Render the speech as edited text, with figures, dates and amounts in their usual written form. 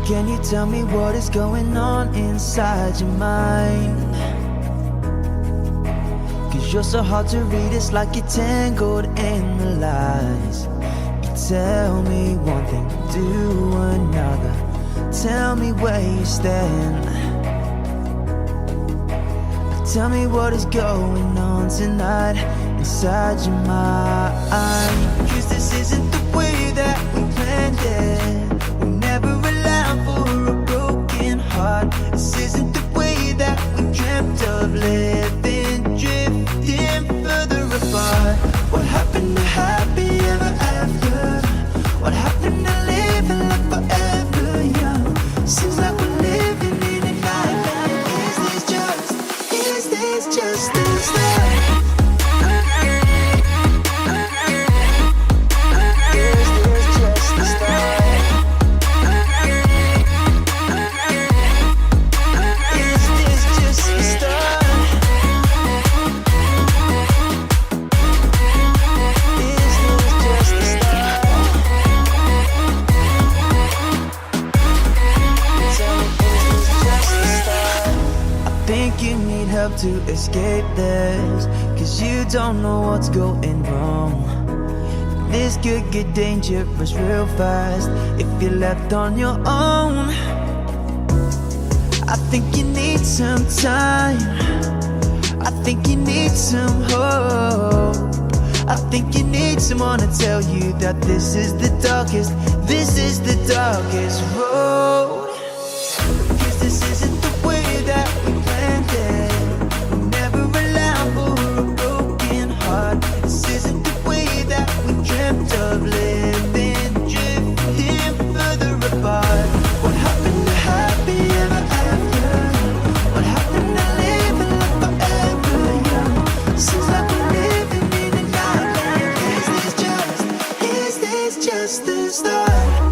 Can you tell me what is going on inside your mind? Cause you're so hard to read, it's like you're tangled in the lies. You tell me one thing, do another. Tell me where you stand. Tell me what is going on tonight inside your mind. Cause this isn't the way that we planned it. We never allowed for a broken heart. This isn't the way that we dreamt of living, drifting further apart. What happened to happy ever after? What happened to living like forever young? Seems like we're living in a nightmare. Is this just the start? To escape this, cause you don't know what's going wrong. This could get dangerous real fast if you're left on your own. I think you need some time, I think you need some hope. I think you need someone to tell you that this is the darkest road. Cause this isn't the way that we planned it. Of living, drifting further apart. What happened to happy ever after? What happened to living like forever young? Seems like we're living in a nightmare. Is this just the start?